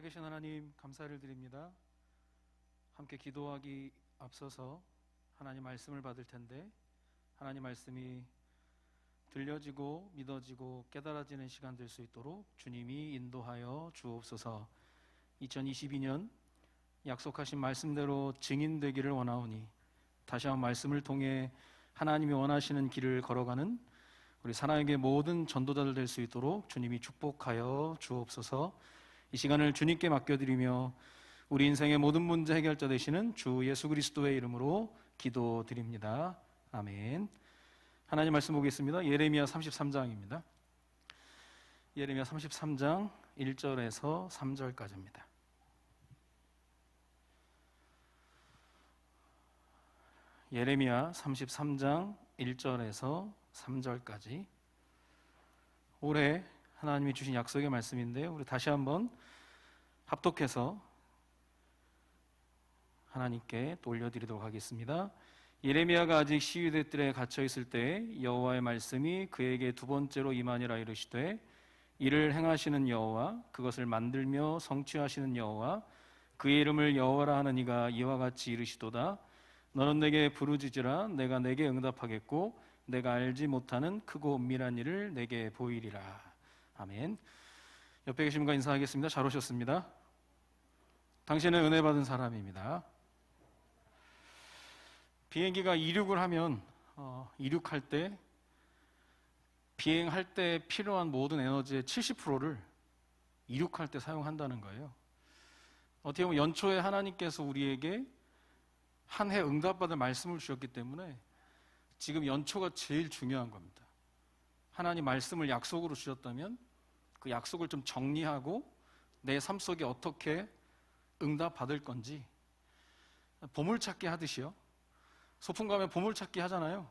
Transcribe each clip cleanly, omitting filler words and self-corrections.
살아계신 하나님 감사를 드립니다. 함께 기도하기 앞서서 하나님 말씀을 받을 텐데 하나님 말씀이 들려지고 믿어지고 깨달아지는 시간 될 수 있도록 주님이 인도하여 주옵소서. 2022년 약속하신 말씀대로 증인되기를 원하오니 다시 한번 말씀을 통해 하나님이 원하시는 길을 걸어가는 우리 사랑에게 모든 전도자들 될 수 있도록 주님이 축복하여 주옵소서. 이 시간을 주님께 맡겨드리며 우리 인생의 모든 문제 해결자 되시는 주 예수 그리스도의 이름으로 기도드립니다. 아멘. 하나님 말씀 보겠습니다. 예레미야 33장입니다. 예레미야 33장 1절에서 3절까지입니다. 예레미야 33장 1절에서 3절까지 올해 하나님이 주신 약속의 말씀인데요, 우리 다시 한번 합독해서 하나님께 또 올려드리도록 하겠습니다. 예레미야가 아직 시위대 뜰에 갇혀 있을 때 여호와의 말씀이 그에게 두 번째로 임하니라. 이르시되 이를 행하시는 여호와, 그것을 만들며 성취하시는 여호와, 그의 이름을 여호와라 하는 이가 이와 같이 이르시도다. 너는 내게 부르짖으라. 내가 내게 응답하겠고 내가 알지 못하는 크고 은밀한 일을 내게 보이리라. 아멘. 옆에 계신 분과 인사하겠습니다. 잘 오셨습니다. 당신은 은혜 받은 사람입니다. 비행기가 이륙을 하면 이륙할 때 비행할 때 필요한 모든 에너지의 70%를 이륙할 때 사용한다는 거예요. 어떻게 보면 연초에 하나님께서 우리에게 한 해 응답받을 말씀을 주셨기 때문에 지금 연초가 제일 중요한 겁니다. 하나님 말씀을 약속으로 주셨다면 그 약속을 좀 정리하고 내 삶 속에 어떻게 응답받을 건지 보물찾기 하듯이요. 소풍 가면 보물찾기 하잖아요.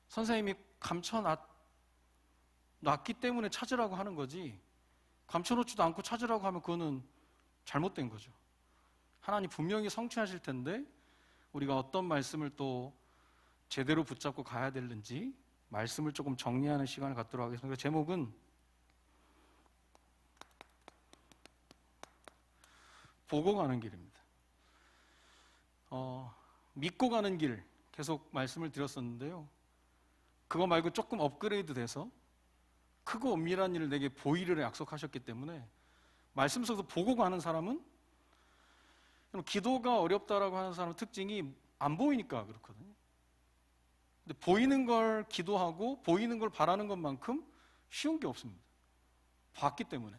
선생님이 감춰놨기 때문에 찾으라고 하는 거지, 감춰놓지도 않고 찾으라고 하면 그거는 잘못된 거죠. 하나님 분명히 성취하실 텐데 우리가 어떤 말씀을 또 제대로 붙잡고 가야 되는지 말씀을 조금 정리하는 시간을 갖도록 하겠습니다. 제목은 보고 가는 길입니다. 믿고 가는 길 계속 말씀을 드렸었는데요, 그거 말고 조금 업그레이드 돼서 크고 은밀한 일을 내게 보이리라 약속하셨기 때문에 말씀 속에서 보고 가는 사람은, 기도가 어렵다라고 하는 사람의 특징이 안 보이니까 그렇거든요. 근데 보이는 걸 기도하고 보이는 걸 바라는 것만큼 쉬운 게 없습니다. 봤기 때문에.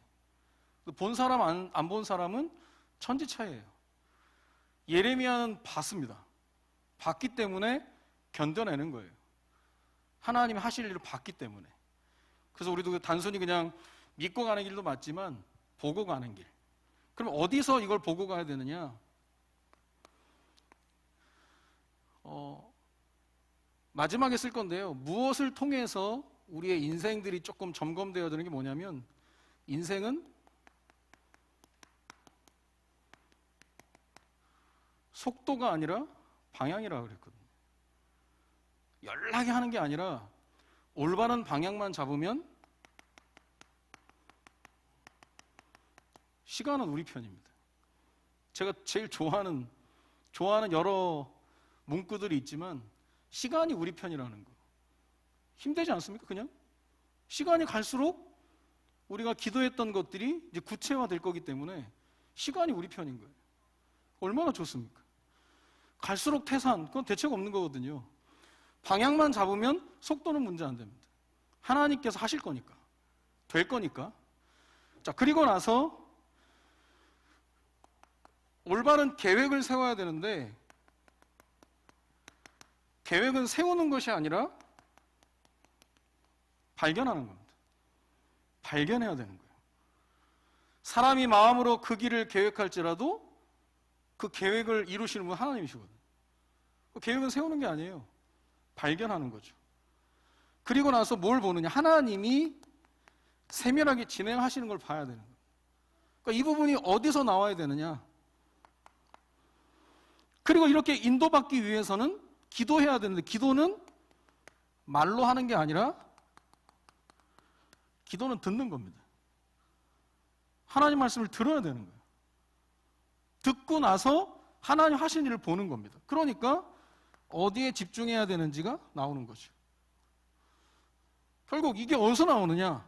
본 사람 안 본 사람은 천지 차이예요. 예레미야는 봤습니다. 봤기 때문에 견뎌내는 거예요. 하나님이 하실 일을 봤기 때문에. 그래서 우리도 단순히 그냥 믿고 가는 길도 맞지만 보고 가는 길. 그럼 어디서 이걸 보고 가야 되느냐? 마지막에 쓸 건데요, 무엇을 통해서 우리의 인생들이 조금 점검되어야 되는 게 뭐냐면, 인생은 속도가 아니라 방향이라고 그랬거든요. 연락이 하는 게 아니라 올바른 방향만 잡으면 시간은 우리 편입니다. 제가 제일 좋아하는 여러 문구들이 있지만 시간이 우리 편이라는 거. 힘들지 않습니까? 그냥 시간이 갈수록 우리가 기도했던 것들이 이제 구체화될 거기 때문에 시간이 우리 편인 거예요. 얼마나 좋습니까? 갈수록 태산, 그건 대책 없는 거거든요. 방향만 잡으면 속도는 문제 안 됩니다. 하나님께서 하실 거니까, 될 거니까. 자, 그리고 나서 올바른 계획을 세워야 되는데, 계획은 세우는 것이 아니라 발견하는 겁니다. 발견해야 되는 거예요. 사람이 마음으로 그 길을 계획할지라도 그 계획을 이루시는 분 하나님이시거든요. 그 계획은 세우는 게 아니에요. 발견하는 거죠. 그리고 나서 뭘 보느냐? 하나님이 세밀하게 진행하시는 걸 봐야 되는 거예요. 그러니까 이 부분이 어디서 나와야 되느냐? 그리고 이렇게 인도받기 위해서는 기도해야 되는데, 기도는 말로 하는 게 아니라 기도는 듣는 겁니다. 하나님 말씀을 들어야 되는 거예요. 듣고 나서 하나님 하신 일을 보는 겁니다. 그러니까 어디에 집중해야 되는지가 나오는 거죠. 결국 이게 어디서 나오느냐?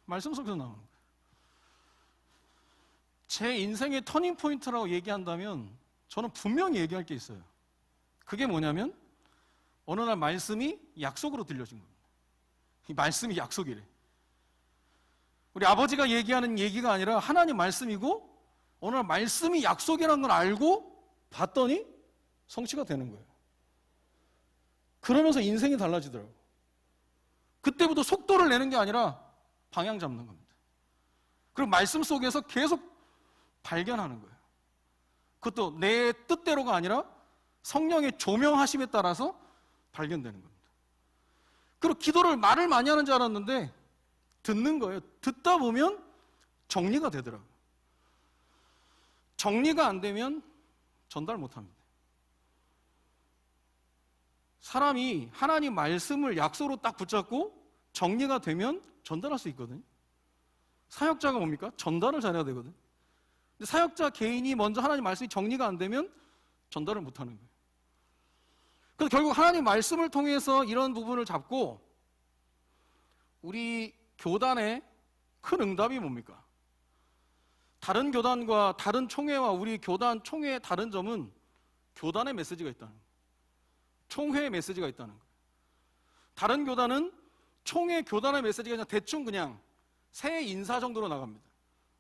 말씀 속에서 나오는 거예요. 제 인생의 터닝 포인트라고 얘기한다면 저는 분명히 얘기할 게 있어요. 그게 뭐냐면 어느 날 말씀이 약속으로 들려진 겁니다. 이 말씀이 약속이래. 우리 아버지가 얘기하는 얘기가 아니라 하나님 말씀이고 어느 날 말씀이 약속이라는 걸 알고 봤더니 성취가 되는 거예요. 그러면서 인생이 달라지더라고요. 그때부터 속도를 내는 게 아니라 방향 잡는 겁니다. 그리고 말씀 속에서 계속 발견하는 거예요. 그것도 내 뜻대로가 아니라 성령의 조명하심에 따라서 발견되는 겁니다. 그리고 기도를 말을 많이 하는 줄 알았는데 듣는 거예요. 듣다 보면 정리가 되더라고요. 정리가 안 되면 전달 못합니다. 사람이 하나님 말씀을 약속으로 딱 붙잡고 정리가 되면 전달할 수 있거든요. 사역자가 뭡니까? 전달을 잘해야 되거든요. 근데 사역자 개인이 먼저 하나님 말씀이 정리가 안 되면 전달을 못하는 거예요. 그래서 결국 하나님 말씀을 통해서 이런 부분을 잡고 우리 교단의 큰 응답이 뭡니까? 다른 교단과 다른 총회와 우리 교단 총회의 다른 점은 교단의 메시지가 있다는 거예요. 총회의 메시지가 있다는 거예요. 다른 교단은 총회 교단의 메시지가 그냥 대충 그냥 새 인사 정도로 나갑니다.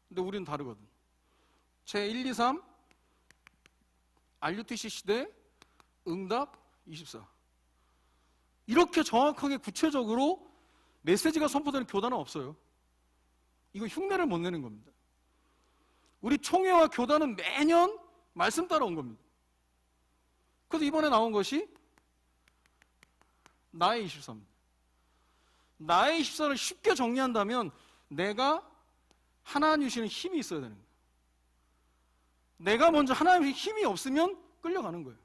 근데 우리는 다르거든. 제 1, 2, 3 RUTC 시대 응답 24 이렇게 정확하게 구체적으로 메시지가 선포되는 교단은 없어요. 이거 흉내를 못 내는 겁니다. 우리 총회와 교단은 매년 말씀 따라온 겁니다. 그래서 이번에 나온 것이 나의 24입니다. 나의 24를 쉽게 정리한다면 내가 하나님 주시는 힘이 있어야 되는 거예요. 내가 먼저 하나님의 힘이 없으면 끌려가는 거예요.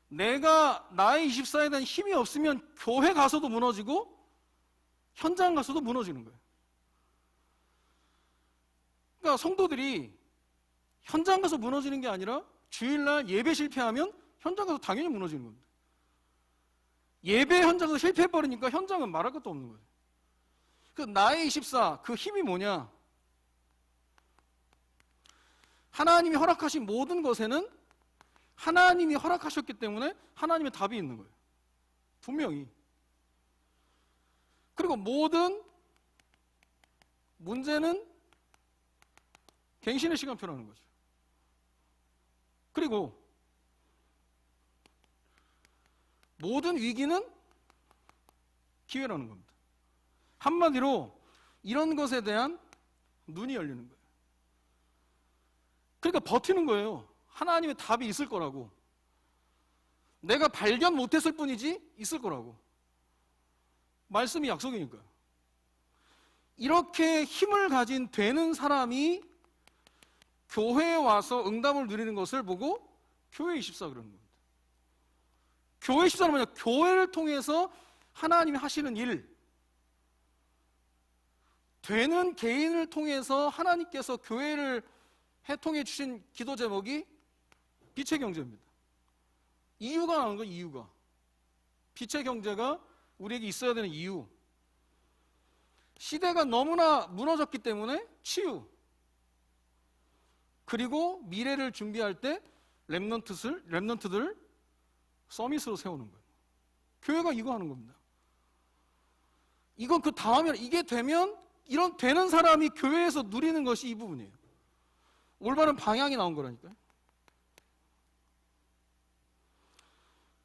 내가 나의 24에 대한 힘이 없으면 교회 가서도 무너지고 현장 가서도 무너지는 거예요. 그러니까 성도들이 현장 가서 무너지는 게 아니라 주일날 예배 실패하면 현장 가서 당연히 무너지는 겁니다. 예배 현장에서 실패해버리니까 현장은 말할 것도 없는 거예요. 그 나의 24, 그 힘이 뭐냐? 하나님이 허락하신 모든 것에는 하나님이 허락하셨기 때문에 하나님의 답이 있는 거예요. 분명히. 그리고 모든 문제는 갱신의 시간표라는 거죠. 그리고 모든 위기는 기회라는 겁니다. 한마디로 이런 것에 대한 눈이 열리는 거예요. 그러니까 버티는 거예요. 하나님의 답이 있을 거라고. 내가 발견 못했을 뿐이지 있을 거라고. 말씀이 약속이니까요. 이렇게 힘을 가진 되는 사람이 교회에 와서 응답을 누리는 것을 보고 교회 24 그러는 겁니다. 교회 24는 뭐냐? 교회를 통해서 하나님이 하시는 일, 되는 개인을 통해서 하나님께서 교회를 해통해 주신 기도 제목이 빛의 경제입니다. 이유가 나오는 거예요. 이유가. 빛의 경제가 우리에게 있어야 되는 이유. 시대가 너무나 무너졌기 때문에 치유. 그리고 미래를 준비할 때 렘넌트들 서밋으로 세우는 거예요. 교회가 이거 하는 겁니다. 이건 그 다음에 이게 되면 이런 되는 사람이 교회에서 누리는 것이 이 부분이에요. 올바른 방향이 나온 거라니까요.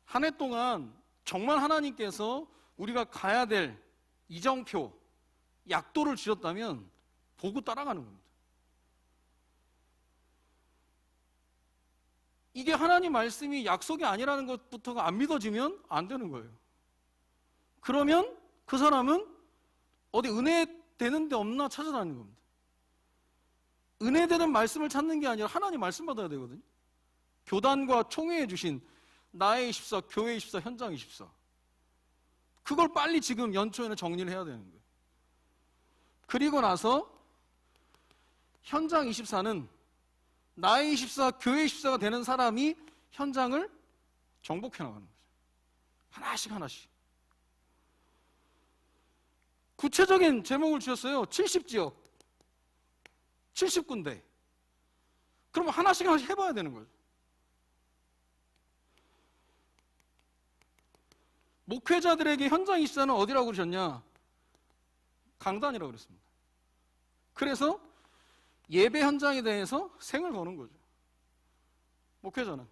한 해 동안 정말 하나님께서 우리가 가야 될 이정표, 약도를 주셨다면 보고 따라가는 겁니다. 이게 하나님 말씀이 약속이 아니라는 것부터가 안 믿어지면 안 되는 거예요. 그러면 그 사람은 어디 은혜 되는 데 없나 찾아다니는 겁니다. 은혜 되는 말씀을 찾는 게 아니라 하나님 말씀 받아야 되거든요. 교단과 총회해 주신 나의 24, 교회 24, 현장 24. 그걸 빨리 지금 연초에는 정리를 해야 되는 거예요. 그리고 나서 현장 24는 나의 24, 교회 24가 되는 사람이 현장을 정복해 나가는 거죠. 하나씩 하나씩. 구체적인 제목을 주셨어요. 70지역, 70군데. 그러면 하나씩 하나씩 해봐야 되는 거죠. 목회자들에게 현장 24는 어디라고 그러셨냐? 강단이라고 그랬습니다. 그래서 예배 현장에 대해서 생을 거는 거죠. 목회자는.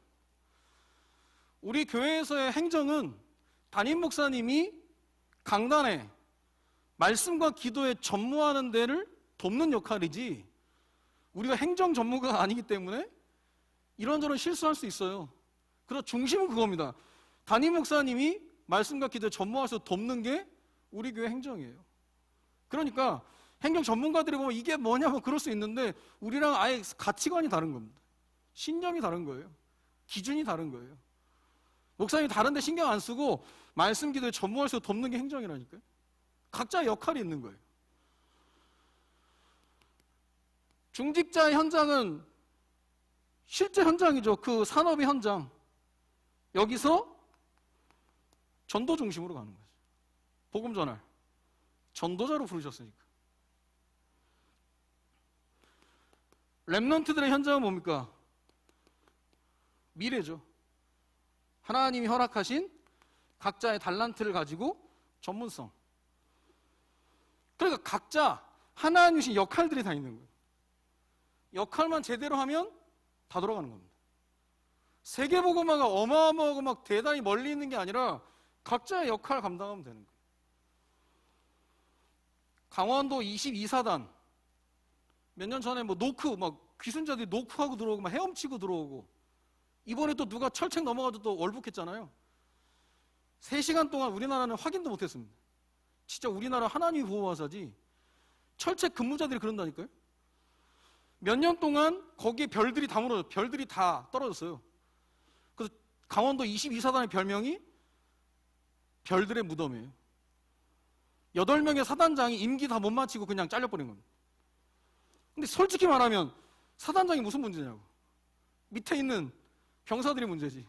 우리 교회에서의 행정은 담임 목사님이 강단에 말씀과 기도에 전무하는 데를 돕는 역할이지, 우리가 행정 전무가 아니기 때문에 이런저런 실수할 수 있어요. 그래서 중심은 그겁니다. 담임 목사님이 말씀과 기도에 전무하셔서 돕는 게 우리 교회 행정이에요. 그러니까 행정 전문가들이 보면 이게 뭐냐고 그럴 수 있는데 우리랑 아예 가치관이 다른 겁니다. 신념이 다른 거예요. 기준이 다른 거예요. 목사님이 다른데 신경 안 쓰고 말씀 기도에 전무하셔서 돕는 게 행정이라니까요. 각자의 역할이 있는 거예요. 중직자의 현장은 실제 현장이죠. 그 산업의 현장. 여기서 전도 중심으로 가는 거죠. 복음 전할. 전도자로 부르셨으니까. 렘넌트들의 현장은 뭡니까? 미래죠. 하나님이 허락하신 각자의 달란트를 가지고 전문성. 그러니까 각자 하나님이 주신 역할들이 다 있는 거예요. 역할만 제대로 하면 다 돌아가는 겁니다. 세계복음화가 어마어마하고 막 대단히 멀리 있는 게 아니라 각자의 역할 감당하면 되는 거예요. 강원도 22사단 몇 년 전에 뭐 노크 막 귀순자들이 노크하고 들어오고 막 헤엄치고 들어오고, 이번에 또 누가 철책 넘어가도 또 월북했잖아요. 3시간 동안 우리나라는 확인도 못했습니다. 진짜 우리나라 하나님이 보호하사지 철책 근무자들이 그런다니까요. 몇 년 동안 거기에 별들이 다 무너져, 별들이 다 떨어졌어요. 그래서 강원도 22사단의 별명이 별들의 무덤이에요. 8명의 사단장이 임기 다 못 마치고 그냥 잘려버린 겁니다. 근데 솔직히 말하면 사단장이 무슨 문제냐고. 밑에 있는 병사들이 문제지.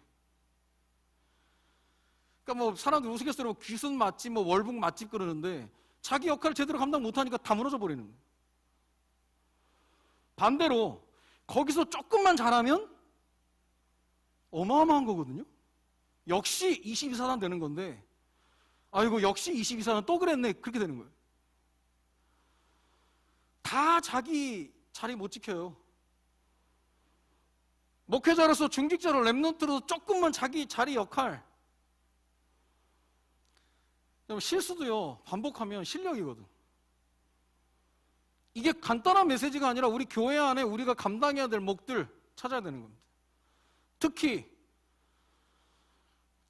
그러니까 뭐 사람들 우스갯소리로 귀순 맛집, 뭐 월북 맛집 그러는데 자기 역할을 제대로 감당 못하니까 다 무너져 버리는 거예요. 반대로 거기서 조금만 잘하면 어마어마한 거거든요. 역시 22사단 되는 건데, 아이고 역시 22사단 또 그랬네, 그렇게 되는 거예요. 다 자기 자리 못 지켜요. 목회자로서, 중직자로, 렘넌트로서 조금만 자기 자리 역할, 실수도요 반복하면 실력이거든. 이게 간단한 메시지가 아니라 우리 교회 안에 우리가 감당해야 될 몫들 찾아야 되는 겁니다. 특히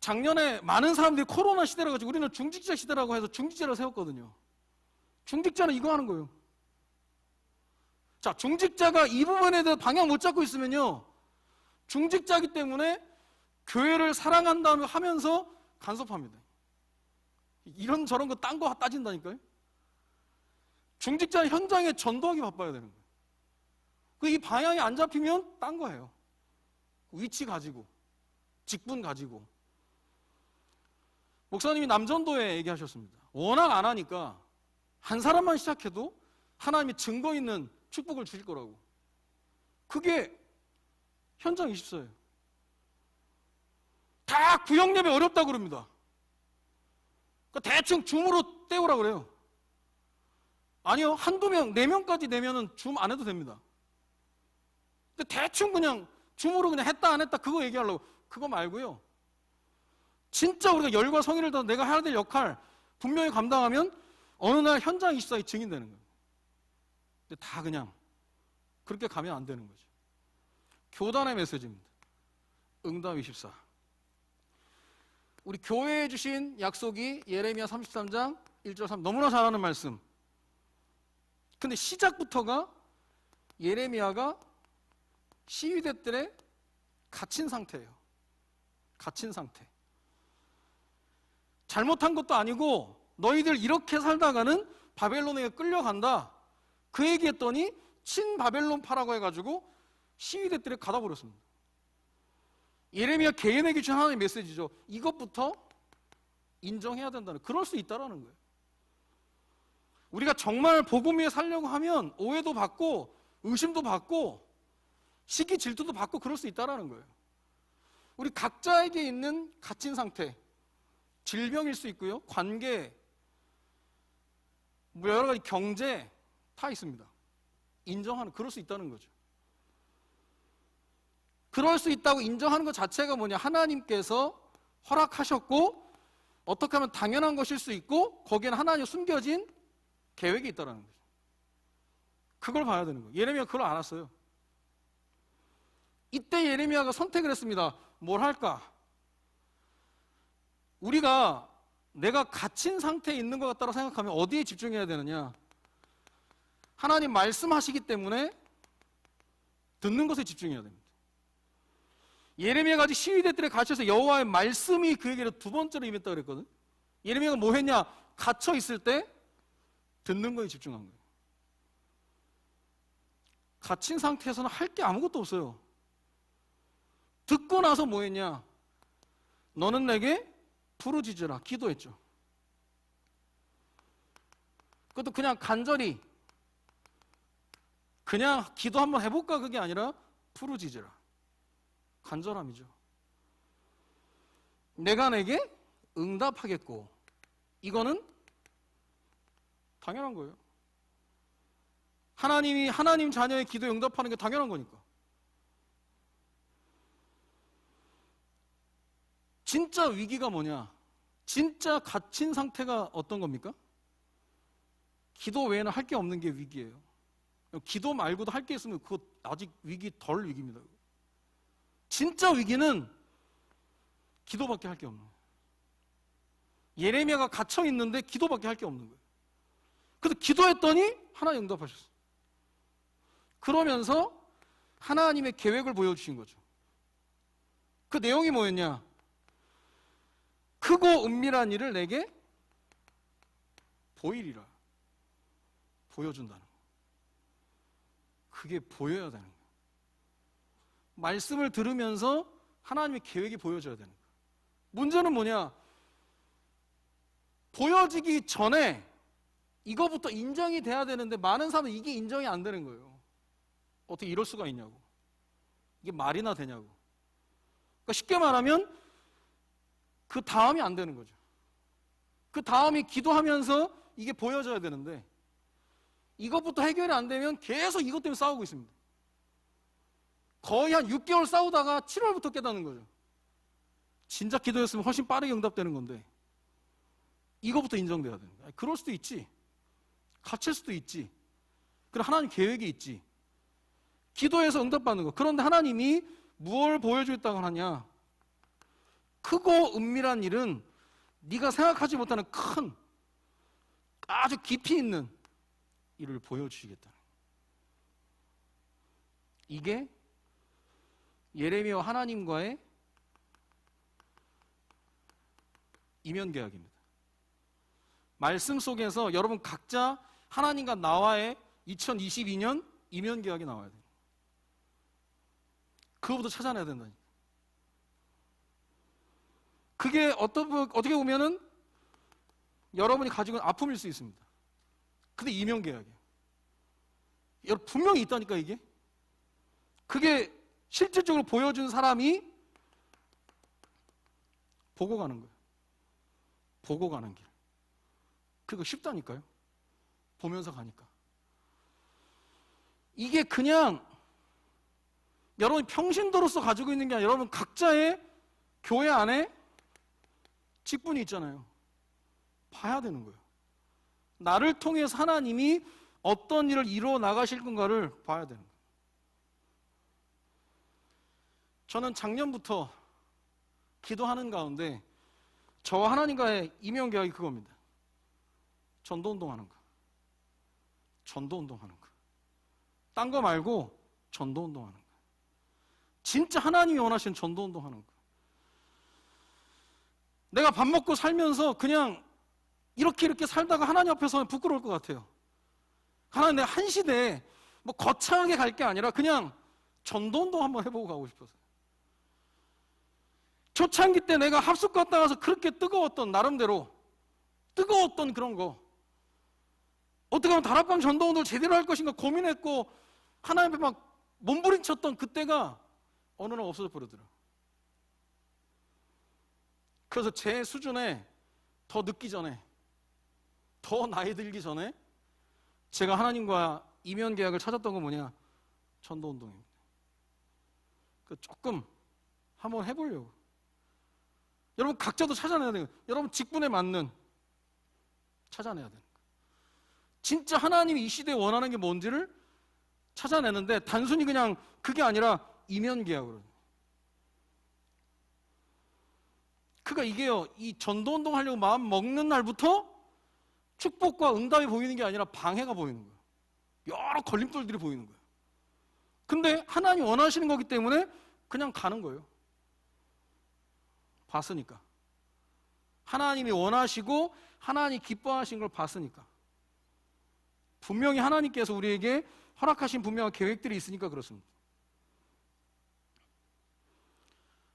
작년에 많은 사람들이 코로나 시대라 가지고 우리는 중직자 시대라고 해서 중직자를 세웠거든요. 중직자는 이거 하는 거예요. 자, 중직자가 이 부분에 대해서 방향 못 잡고 있으면요, 중직자이기 때문에 교회를 사랑한다고 하면서 간섭합니다. 이런 저런 거 딴 거 따진다니까요. 중직자 현장에 전도하기 바빠야 되는 거예요. 이 방향이 안 잡히면 딴 거예요. 위치 가지고, 직분 가지고. 목사님이 남전도에 얘기하셨습니다. 워낙 안 하니까 한 사람만 시작해도 하나님이 증거 있는 축복을 주실 거라고. 그게 현장 24예요. 다 구역예배 어렵다고 그럽니다. 그러니까 대충 줌으로 때우라고 그래요. 아니요, 한두 명, 4명까지 내면은 줌 안 해도 됩니다. 근데 대충 그냥 줌으로 그냥 했다 안 했다 그거 얘기하려고. 그거 말고요, 진짜 우리가 열과 성의를 다해서 내가 해야 될 역할 분명히 감당하면 어느 날 현장 24에 증인되는 거예요. 근데 다 그냥 그렇게 가면 안 되는 거죠. 교단의 메시지입니다. 응답 24. 우리 교회에 주신 약속이 예레미야 33장 1절 3, 너무나 잘 아는 말씀. 근데 시작부터가 예레미야가 시위대들의 갇힌 상태예요. 갇힌 상태. 잘못한 것도 아니고 너희들 이렇게 살다가는 바벨론에 끌려간다. 그 얘기했더니 친바벨론파라고 해가지고 시위대들에 가다 버렸습니다. 예레미야 개인에게 준 하나님의 메시지죠. 이것부터 인정해야 된다는, 그럴 수 있다라는 거예요. 우리가 정말 복음 위에 살려고 하면 오해도 받고 의심도 받고 시기 질투도 받고 그럴 수 있다라는 거예요. 우리 각자에게 있는 갇힌 상태, 질병일 수 있고요, 관계, 뭐 여러 가지 경제 다 있습니다. 인정하는, 그럴 수 있다는 거죠. 그럴 수 있다고 인정하는 것 자체가 뭐냐, 하나님께서 허락하셨고 어떻게 하면 당연한 것일 수 있고 거기에는 하나님의 숨겨진 계획이 있다는 거죠. 그걸 봐야 되는 거예요. 예레미야가 그걸 알았어요. 이때 예레미야가 선택을 했습니다. 뭘 할까? 우리가 내가 갇힌 상태에 있는 것 같다고 생각하면 어디에 집중해야 되느냐? 하나님 말씀하시기 때문에 듣는 것에 집중해야 됩니다. 예레미야가 아직 시위대들에 갇혀서 여호와의 말씀이 그에게로 두 번째로 임했다고 그랬거든. 예레미야가 뭐 했냐? 갇혀 있을 때 듣는 거에 집중한 거예요. 갇힌 상태에서는 할 게 아무것도 없어요. 듣고 나서 뭐 했냐? 너는 내게 부르짖으라 기도했죠. 그것도 그냥 간절히 그냥 기도 한번 해볼까 그게 아니라 부르짖으라, 간절함이죠. 내가 내게 응답하겠고, 이거는 당연한 거예요. 하나님이 하나님 자녀의 기도에 응답하는 게 당연한 거니까. 진짜 위기가 뭐냐? 진짜 갇힌 상태가 어떤 겁니까? 기도 외에는 할 게 없는 게 위기예요. 기도 말고도 할 게 있으면 그거 아직 위기 덜 위기입니다. 진짜 위기는 기도밖에 할 게 없는 거예요. 예레미야가 갇혀 있는데 기도밖에 할 게 없는 거예요. 그래서 기도했더니 하나님 응답하셨어요. 그러면서 하나님의 계획을 보여주신 거죠. 그 내용이 뭐였냐? 크고 은밀한 일을 내게 보이리라. 보여준다는 거. 그게 보여야 되는 거예요. 말씀을 들으면서 하나님의 계획이 보여져야 되는 거예요. 문제는 뭐냐? 보여지기 전에 이거부터 인정이 돼야 되는데 많은 사람은 이게 인정이 안 되는 거예요. 어떻게 이럴 수가 있냐고. 이게 말이나 되냐고. 그러니까 쉽게 말하면 그 다음이 안 되는 거죠. 그 다음이 기도하면서 이게 보여져야 되는데 이것부터 해결이 안 되면 계속 이것 때문에 싸우고 있습니다. 거의 한 6개월 싸우다가 7월부터 깨닫는 거죠. 진작 기도했으면 훨씬 빠르게 응답되는 건데 이거부터 인정돼야 되는 거예요. 그럴 수도 있지. 갇힐 수도 있지. 그럼 하나님 계획이 있지. 기도해서 응답받는 거. 그런데 하나님이 무엇을 보여주겠다고 하냐? 크고 은밀한 일은 네가 생각하지 못하는 큰, 아주 깊이 있는 일을 보여주시겠다. 이게 예레미야와 하나님과의 이면계약입니다. 말씀 속에서 여러분 각자 하나님과 나와의 2022년 이면계약이 나와야 돼요. 그거부터 찾아내야 된다니까. 그게 어떻게 보면은 여러분이 가지고 있는 아픔일 수 있습니다. 근데 이면계약이에요. 여러분 분명히 있다니까 이게. 그게 실질적으로 보여준 사람이 보고 가는 거예요. 보고 가는 길. 그거 쉽다니까요. 보면서 가니까. 이게 그냥 여러분이 평신도로서 가지고 있는 게 아니라 여러분 각자의 교회 안에 직분이 있잖아요. 봐야 되는 거예요. 나를 통해서 하나님이 어떤 일을 이루어 나가실 건가를 봐야 되는 거예요. 저는 작년부터 기도하는 가운데 저와 하나님과의 이면계약이 그겁니다. 전도운동하는 거. 전도운동하는 거. 딴 거 말고 전도운동하는 거. 진짜 하나님이 원하시는 전도운동하는 거. 내가 밥 먹고 살면서 그냥 이렇게 살다가 하나님 앞에 서면 부끄러울 것 같아요. 하나님, 내가 한 시대에 뭐 거창하게 갈 게 아니라 그냥 전도운동 한번 해보고 가고 싶어서. 초창기 때 내가 합숙 갔다 와서 그렇게 뜨거웠던, 나름대로 뜨거웠던 그런 거, 어떻게 하면 다락방 전도운동을 제대로 할 것인가 고민했고 하나님 앞에 막 몸부림쳤던 그때가 어느 날 없어져 버리더라. 그래서 제 수준에 더 늦기 전에, 더 나이 들기 전에 제가 하나님과 이면 계약을 찾았던 건 뭐냐? 전도운동입니다. 조금 한번 해보려고. 여러분 각자도 찾아내야 돼요. 여러분 직분에 맞는 찾아내야 돼요. 진짜 하나님이 이 시대에 원하는 게 뭔지를 찾아내는데 단순히 그냥 그게 아니라 이면 계약으로. 그러니까 이게요, 이 전도운동 하려고 마음 먹는 날부터 축복과 응답이 보이는 게 아니라 방해가 보이는 거예요. 여러 걸림돌들이 보이는 거예요. 근데 하나님 원하시는 거기 때문에 그냥 가는 거예요. 봤으니까. 하나님이 원하시고 하나님이 기뻐하신 걸 봤으니까. 분명히 하나님께서 우리에게 허락하신 분명한 계획들이 있으니까 그렇습니다.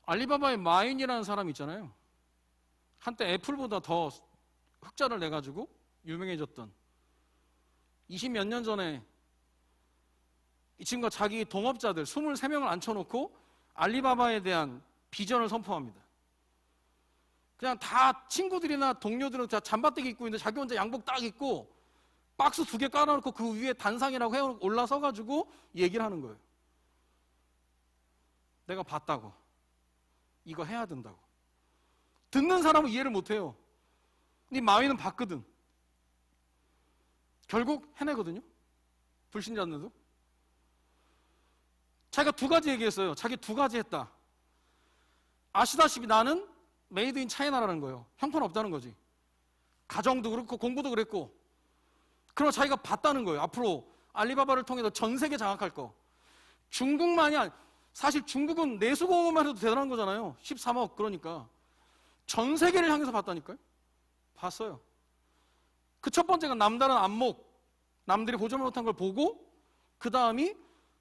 알리바바의 마윈이라는 사람 있잖아요. 한때 애플보다 더 흑자를 내가지고 유명해졌던, 20몇 년 전에 이 친구가 자기 동업자들 23명을 앉혀놓고 알리바바에 대한 비전을 선포합니다. 그냥 다 친구들이나 동료들은 다 잠바떼기 입고 있는데 자기 혼자 양복 딱 입고 박스 2개 깔아놓고 그 위에 단상이라고 해 올라서가지고 얘기를 하는 거예요. 내가 봤다고. 이거 해야 된다고. 듣는 사람은 이해를 못해요. 근데 마윈은 봤거든. 결국 해내거든요. 불신자들도. 자기가 2가지 얘기했어요. 자기 2가지 했다. 아시다시피 나는 메이드 인 차이나라는 거예요. 형편없다는 거지. 가정도 그렇고 공부도 그랬고. 그러나 자기가 봤다는 거예요. 앞으로 알리바바를 통해서 전 세계 장악할 거. 중국만이 사실 중국은 내수공업만 해도 대단한 거잖아요. 13억. 그러니까 전 세계를 향해서 봤다니까요. 봤어요. 그 첫 번째가 남다른 안목, 남들이 보지 못한 걸 보고, 그 다음이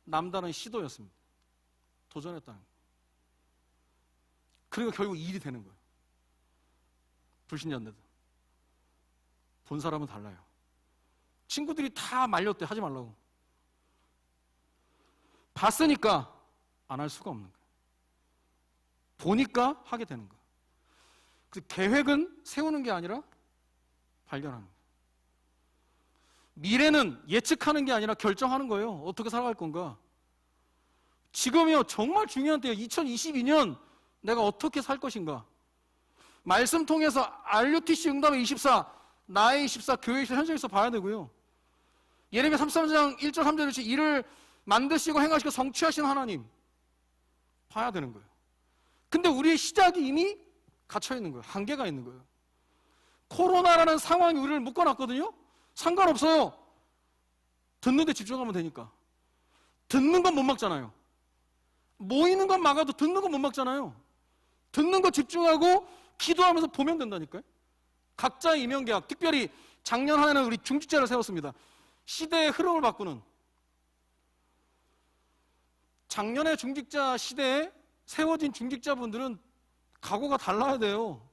남다른 시도였습니다. 도전했다는 거예요. 그리고 결국 일이 되는 거예요. 불신자인데도. 본 사람은 달라요. 친구들이 다 말렸대. 하지 말라고. 봤으니까 안 할 수가 없는 거예요. 보니까 하게 되는 거예요. 그 계획은 세우는 게 아니라 발견하는 거예요. 미래는 예측하는 게 아니라 결정하는 거예요. 어떻게 살아갈 건가. 지금이요, 정말 중요한 때예요. 2022년 내가 어떻게 살 것인가. 말씀 통해서 RUTC 응답의 24, 나의 24, 교회 24 현장에서 봐야 되고요. 예레미야 33장 1절 3절 이렇게 일을 만드시고 행하시고 성취하신 하나님 봐야 되는 거예요. 근데 우리의 시작이 이미 갇혀 있는 거예요. 한계가 있는 거예요. 코로나라는 상황이 우리를 묶어놨거든요. 상관없어요. 듣는 데 집중하면 되니까. 듣는 건 못 막잖아요. 모이는 건 막아도 듣는 건 못 막잖아요. 듣는 거 집중하고 기도하면서 보면 된다니까요. 각자의 이면계약, 특별히 작년 한 해는 우리 중직자를 세웠습니다. 시대의 흐름을 바꾸는. 작년에 중직자 시대에 세워진 중직자분들은 각오가 달라야 돼요.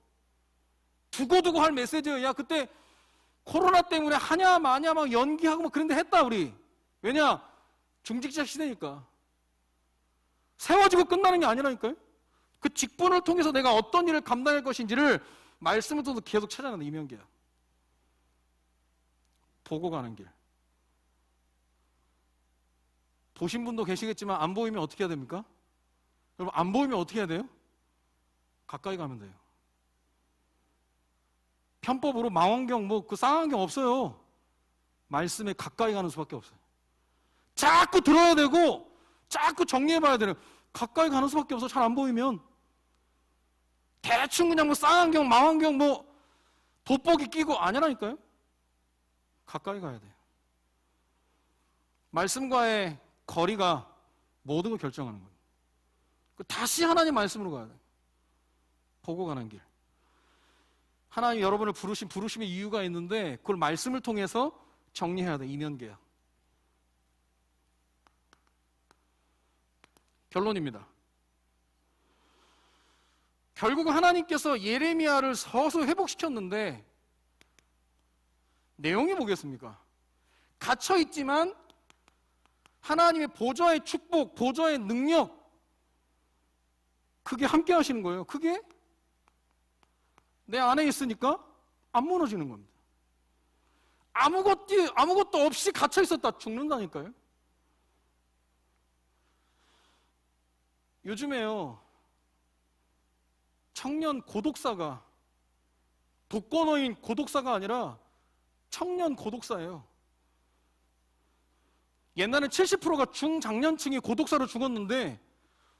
두고두고 할 메시지예요. 야, 그때 코로나 때문에 하냐 마냐 막 연기하고 막 그런데 했다 우리. 왜냐? 중직자 시대니까. 세워지고 끝나는 게 아니라니까요. 그 직분을 통해서 내가 어떤 일을 감당할 것인지를 말씀을 통해서 계속 찾아내는 이면계약. 보고 가는 길. 보신 분도 계시겠지만 안 보이면 어떻게 해야 됩니까? 여러분, 안 보이면 어떻게 해야 돼요? 가까이 가면 돼요. 편법으로 망원경 뭐 그 쌍안경 없어요. 말씀에 가까이 가는 수밖에 없어요. 자꾸 들어야 되고 자꾸 정리해봐야 되는. 가까이 가는 수밖에 없어. 잘 안 보이면 대충 그냥 뭐 쌍안경 망원경 뭐 돋보기 끼고 아니라니까요. 가까이 가야 돼요. 말씀과의 거리가 모든 걸 결정하는 거예요. 다시 하나님 말씀으로 가야 돼요. 보고 가는 길. 하나님 여러분을 부르심의 이유가 있는데 그걸 말씀을 통해서 정리해야 돼. 이면계약. 결론입니다. 결국 하나님께서 예레미야를 서서 회복시켰는데 내용이 뭐겠습니까? 갇혀있지만 하나님의 보좌의 축복, 보좌의 능력, 그게 함께 하시는 거예요. 그게 내 안에 있으니까 안 무너지는 겁니다. 아무것도 없이 갇혀있었다 죽는다니까요. 요즘에요, 청년 고독사가, 독거노인 고독사가 아니라 청년 고독사예요. 옛날엔 70%가 중장년층이 고독사로 죽었는데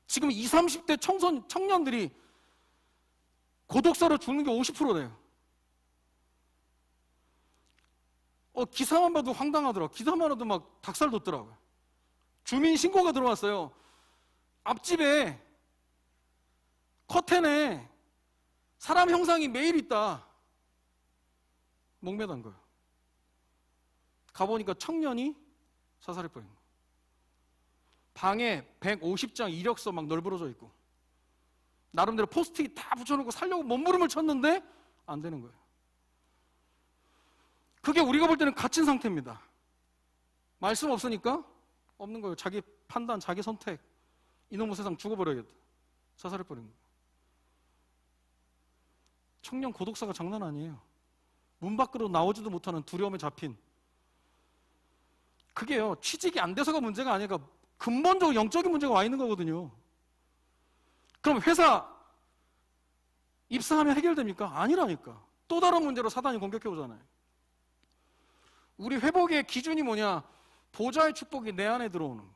지금 20, 30대 청년들이 고독사로 죽는 게 50%래요. 기사만 봐도 황당하더라고요. 기사만 봐도 막 닭살 돋더라고요. 주민 신고가 들어왔어요. 앞집에 커튼에 사람 형상이 매일 있다. 목매단 거예요. 가보니까 청년이 사살해버린 거예요. 방에 150장 이력서 막 널브러져 있고 나름대로 포스트잇 다 붙여놓고 살려고 몸부림을 쳤는데 안 되는 거예요. 그게 우리가 볼 때는 갇힌 상태입니다. 말씀 없으니까 없는 거예요. 자기 판단, 자기 선택. 이놈의 세상 죽어버려야겠다. 사살해버린 거예요. 청년 고독사가 장난 아니에요. 문 밖으로 나오지도 못하는 두려움에 잡힌. 그게요, 취직이 안 돼서가 문제가 아니라 근본적으로 영적인 문제가 와 있는 거거든요. 그럼 회사 입사하면 해결됩니까? 아니라니까. 또 다른 문제로 사단이 공격해 오잖아요. 우리 회복의 기준이 뭐냐? 보좌의 축복이 내 안에 들어오는 거예요.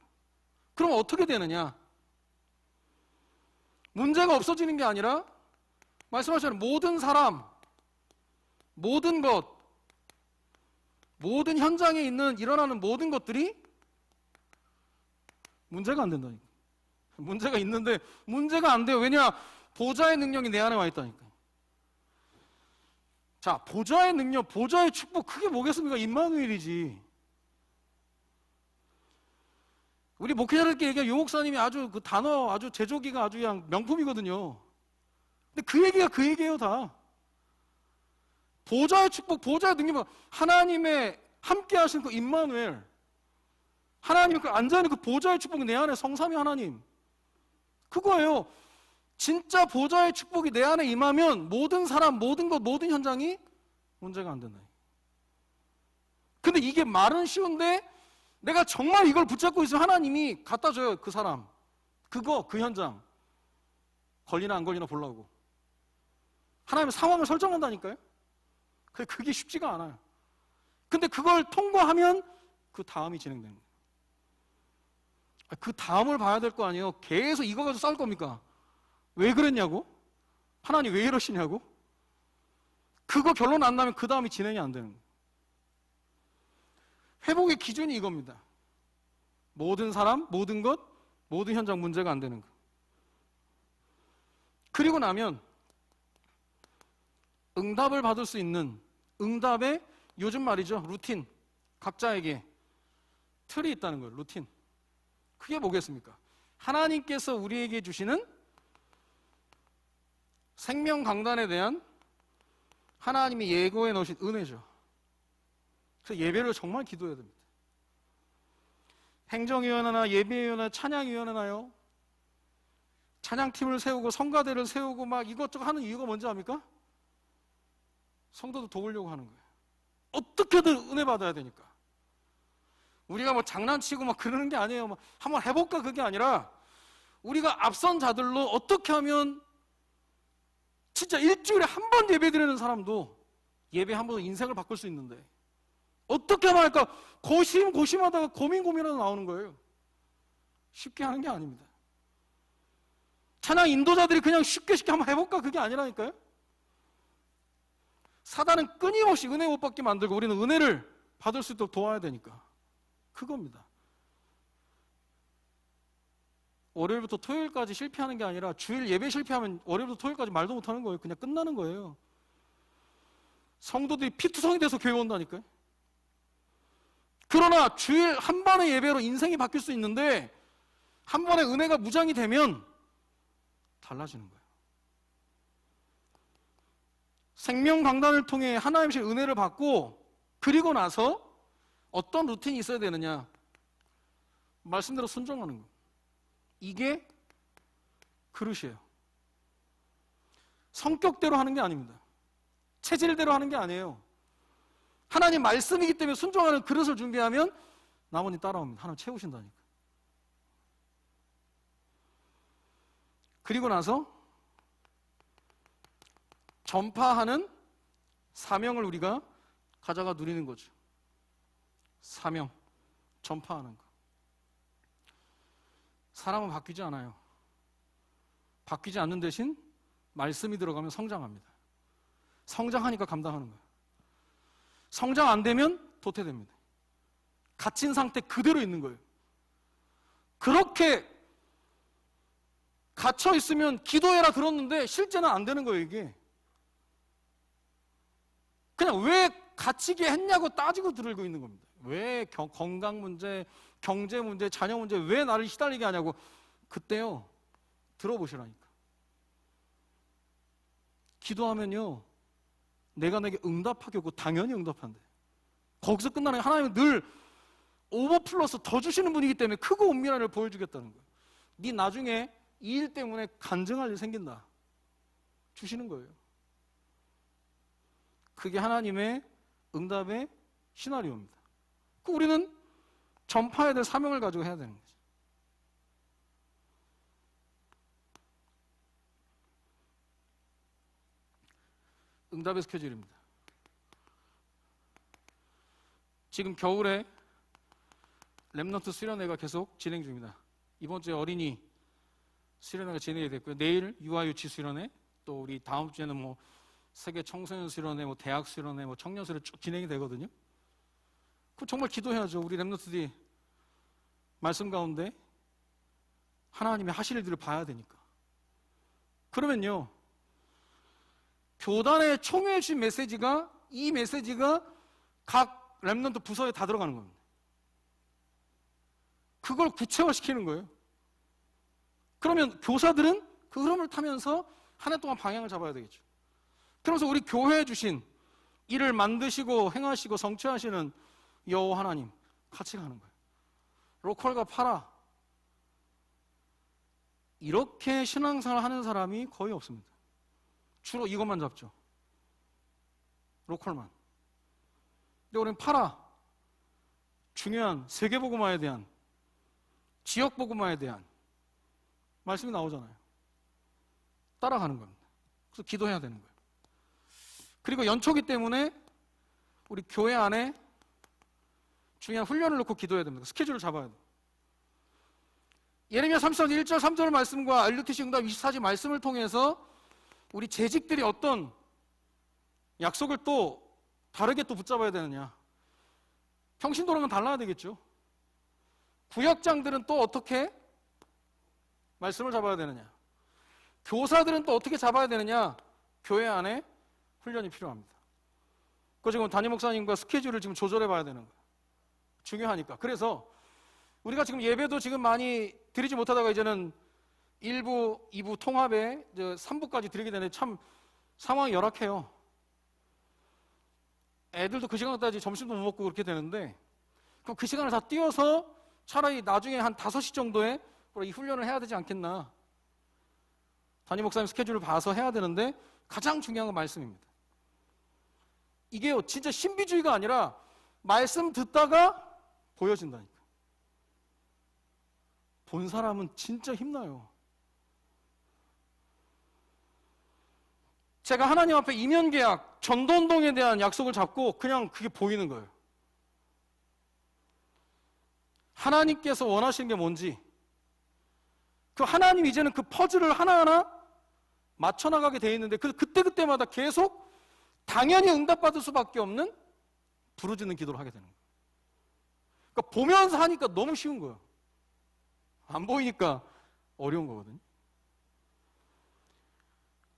그럼 어떻게 되느냐? 문제가 없어지는 게 아니라 말씀하신 모든 사람, 모든 것, 모든 현장에 일어나는 모든 것들이 문제가 안 된다니까. 문제가 있는데 문제가 안 돼요. 왜냐? 보좌의 능력이 내 안에 와 있다니까. 자, 보좌의 능력, 보좌의 축복, 그게 뭐겠습니까? 임마누엘이지. 우리 목회자들께 얘기한 유 목사님이 아주 그 단어, 아주 제조기가 아주 그냥 명품이거든요. 근데 그 얘기가 그 얘기예요, 다. 보좌의 축복, 보좌의 능력, 하나님의 함께 하신 그 임마누엘, 하나님 그 앉아있는 그 보좌의 축복이 내 안에 성삼위 하나님, 그거예요. 진짜 보좌의 축복이 내 안에 임하면 모든 사람, 모든 것, 모든 현장이 문제가 안 된다. 근데 이게 말은 쉬운데 내가 정말 이걸 붙잡고 있으면 하나님이 갖다 줘요. 그 사람, 그거, 그 현장. 걸리나 안 걸리나 보려고. 하나님은 상황을 설정한다니까요. 그게 쉽지가 않아요. 근데 그걸 통과하면 그 다음이 진행되는 거예요. 그 다음을 봐야 될 거 아니에요. 계속 이거 가지고 싸울 겁니까? 왜 그랬냐고? 하나님 왜 이러시냐고? 그거 결론 안 나면 그 다음이 진행이 안 되는 거예요. 회복의 기준이 이겁니다. 모든 사람, 모든 것, 모든 현장 문제가 안 되는 거. 그리고 나면 응답을 받을 수 있는 응답의 요즘 말이죠. 루틴. 각자에게 틀이 있다는 거예요. 루틴. 그게 뭐겠습니까? 하나님께서 우리에게 주시는 생명 강단에 대한 하나님이 예고해 놓으신 은혜죠. 그래서 예배를 정말 기도해야 됩니다. 행정위원회나 예배위원회, 찬양위원회나요, 찬양팀을 세우고 성가대를 세우고 막 이것저것 하는 이유가 뭔지 압니까? 성도들 도우려고 하는 거예요. 어떻게든 은혜 받아야 되니까. 우리가 뭐 장난치고 막 그러는 게 아니에요. 막 한번 해볼까 그게 아니라 우리가 앞선 자들로 어떻게 하면 진짜 일주일에 한 번 예배 드리는 사람도 예배 한 번 인생을 바꿀 수 있는데 어떻게 하면 할까? 고심하다가 고민하다 나오는 거예요. 쉽게 하는 게 아닙니다. 찬양 인도자들이 그냥 쉽게 한번 해볼까 그게 아니라니까요. 사단은 끊임없이 은혜 못 받게 만들고 우리는 은혜를 받을 수 있도록 도와야 되니까 그겁니다. 월요일부터 토요일까지 실패하는 게 아니라 주일 예배 실패하면 월요일부터 토요일까지 말도 못하는 거예요. 그냥 끝나는 거예요. 성도들이 피투성이 돼서 교회 온다니까요. 그러나 주일 한 번의 예배로 인생이 바뀔 수 있는데 한 번의 은혜가 무장이 되면 달라지는 거예요. 생명강단을 통해 하나님의 은혜를 받고 그리고 나서 어떤 루틴이 있어야 되느냐? 말씀대로 순종하는 거. 이게 그릇이에요. 성격대로 하는 게 아닙니다. 체질대로 하는 게 아니에요. 하나님 말씀이기 때문에 순종하는 그릇을 준비하면 나머지 따라옵니다. 하나님 채우신다니까. 그리고 나서 전파하는 사명을 우리가 가져가 누리는 거죠. 사명, 전파하는 거. 사람은 바뀌지 않아요. 바뀌지 않는 대신 말씀이 들어가면 성장합니다. 성장하니까 감당하는 거예요. 성장 안 되면 도태됩니다. 갇힌 상태 그대로 있는 거예요. 그렇게 갇혀 있으면 기도해라 들었는데 실제는 안 되는 거예요, 이게. 그냥 왜 갇히게 했냐고 따지고 들고 있는 겁니다. 왜 건강 문제, 경제 문제, 자녀 문제 왜 나를 시달리게 하냐고. 그때요, 들어보시라니까. 기도하면요, 내가 내게 응답하게 오고 당연히 응답한대. 거기서 끝나는 게 하나님은 늘 오버 플러스 더 주시는 분이기 때문에 크고 은밀한 일을 보여주겠다는 거예요. 네 나중에 이 일 때문에 간증할 일 생긴다. 주시는 거예요. 그게 하나님의 응답의 시나리오입니다. 우리는 전파해야 될 사명을 가지고 해야 되는 거죠. 응답의 스케줄입니다. 지금 겨울에 렘넌트 수련회가 계속 진행 중입니다. 이번 주에 어린이 수련회가 진행이 됐고요. 내일 유아유치 수련회, 또 우리 다음 주에는 뭐 세계 청소년 수련회, 뭐 대학 수련회, 뭐 청년 수련회 쭉 진행이 되거든요. 그 정말 기도해야죠. 우리 렘넌트들이 말씀 가운데 하나님의 하실 일들을 봐야 되니까. 그러면요, 교단의 총회에 주신 메시지가, 이 메시지가 각 렘넌트 부서에 다 들어가는 겁니다. 그걸 구체화시키는 거예요. 그러면 교사들은 그 흐름을 타면서 한 해 동안 방향을 잡아야 되겠죠. 그러면서 우리 교회에 주신 일을 만드시고 행하시고 성취하시는 여호와 하나님 같이 가는 거예요. 로컬과 파라, 이렇게 신앙생활 하는 사람이 거의 없습니다. 주로 이것만 잡죠. 로컬만. 근데 우리는 파라, 중요한 세계복음화에 대한, 지역복음화에 대한 말씀이 나오잖아요. 따라가는 겁니다. 그래서 기도해야 되는 거예요. 그리고 연초기 때문에 우리 교회 안에 중요한 훈련을 놓고 기도해야 됩니다. 스케줄을 잡아야 돼요. 예레미야 33장 1절 3절 말씀과 LUTC 응답 24지 말씀을 통해서 우리 재직들이 어떤 약속을 또 다르게 또 붙잡아야 되느냐. 평신도랑은 달라야 되겠죠. 구역장들은 또 어떻게 말씀을 잡아야 되느냐. 교사들은 또 어떻게 잡아야 되느냐. 교회 안에 훈련이 필요합니다. 그 지금 담임 목사님과 스케줄을 지금 조절해 봐야 되는 거예요. 중요하니까. 그래서 우리가 지금 예배도 지금 많이 드리지 못하다가 이제는 1부, 2부 통합에 3부까지 드리게 되는데 참 상황이 열악해요. 애들도 그 시간까지 점심도 못 먹고 그렇게 되는데, 그럼 그 시간을 다 띄워서 차라리 나중에 한 5시 정도에 이 훈련을 해야 되지 않겠나. 담임 목사님 스케줄을 봐서 해야 되는데 가장 중요한 건 말씀입니다. 이게요, 진짜 신비주의가 아니라 말씀 듣다가 보여진다니까. 본 사람은 진짜 힘나요. 제가 하나님 앞에 이면계약, 전도운동에 대한 약속을 잡고 그냥 그게 보이는 거예요. 하나님께서 원하시는 게 뭔지, 그 하나님 이제는 그 퍼즐을 하나하나 맞춰나가게 돼 있는데 그때그때마다 계속 당연히 응답받을 수밖에 없는 부르짖는 기도를 하게 되는 거예요. 그러니까 보면서 하니까 너무 쉬운 거예요. 안 보이니까 어려운 거거든요.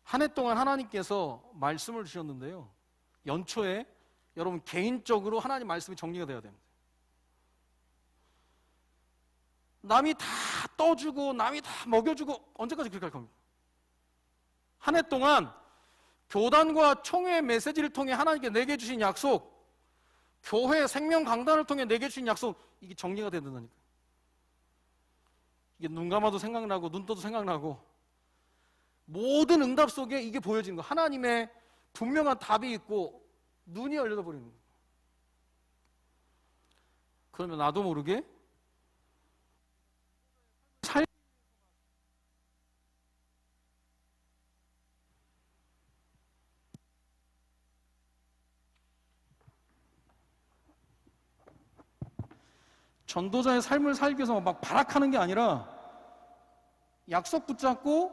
한 해 동안 하나님께서 말씀을 주셨는데요, 연초에 여러분 개인적으로 하나님 말씀이 정리가 돼야 됩니다. 남이 다 떠주고 남이 다 먹여주고 언제까지 그렇게 할 겁니까? 한 해 동안 교단과 총회 메시지를 통해 하나님께 내게 주신 약속, 교회 생명 강단을 통해 내게 주신 약속, 이게 정리가 돼야 된다니까요. 이게 눈 감아도 생각나고 눈 떠도 생각나고 모든 응답 속에 이게 보여지는 거. 하나님의 분명한 답이 있고 눈이 열려져 버리는 거예요. 그러면 나도 모르게 전도자의 삶을 살기 위해서 막 발악하는 게 아니라 약속 붙잡고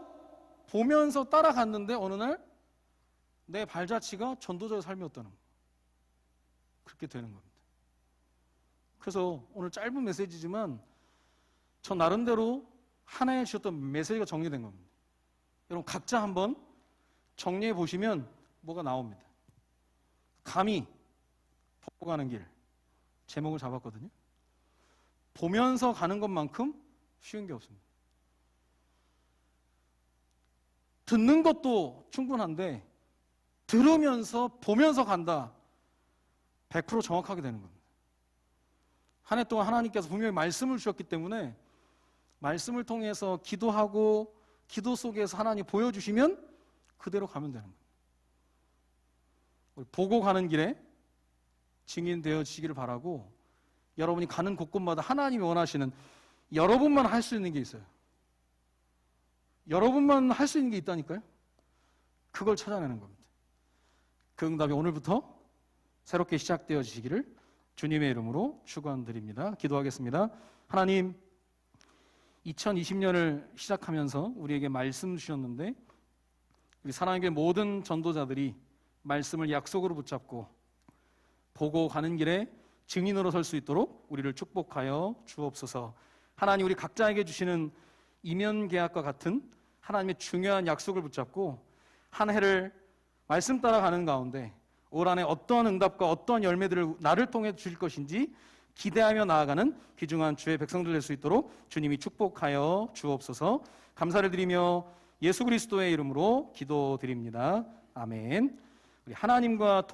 보면서 따라갔는데 어느 날 내 발자취가 전도자의 삶이었다는 거예요. 그렇게 되는 겁니다. 그래서 오늘 짧은 메시지지만 저 나름대로 한 해에 주셨던 메시지가 정리된 겁니다. 여러분 각자 한번 정리해 보시면 뭐가 나옵니다. 감히 보고 가는 길, 제목을 잡았거든요. 보면서 가는 것만큼 쉬운 게 없습니다. 듣는 것도 충분한데 들으면서 보면서 간다, 100% 정확하게 되는 겁니다. 한 해 동안 하나님께서 분명히 말씀을 주셨기 때문에 말씀을 통해서 기도하고 기도 속에서 하나님 보여주시면 그대로 가면 되는 거예요. 우리 보고 가는 길에 증인되어지기를 바라고, 여러분이 가는 곳곳마다 하나님이 원하시는, 여러분만 할 수 있는 게 있어요. 여러분만 할 수 있는 게 있다니까요. 그걸 찾아내는 겁니다. 그 응답이 오늘부터 새롭게 시작되어지기를 주님의 이름으로 축원드립니다. 기도하겠습니다. 하나님, 2020년을 시작하면서 우리에게 말씀 주셨는데 우리 사랑하는 모든 전도자들이 말씀을 약속으로 붙잡고 보고 가는 길에 증인으로 설 수 있도록 우리를 축복하여 주옵소서. 하나님, 우리 각자에게 주시는 이면 계약과 같은 하나님의 중요한 약속을 붙잡고 한 해를 말씀 따라가는 가운데 올 한해 어떠한 응답과 어떠한 열매들을 나를 통해 주실 것인지 기대하며 나아가는 귀중한 주의 백성들 될 수 있도록 주님이 축복하여 주옵소서. 감사를 드리며 예수 그리스도의 이름으로 기도드립니다. 아멘. 우리 하나님과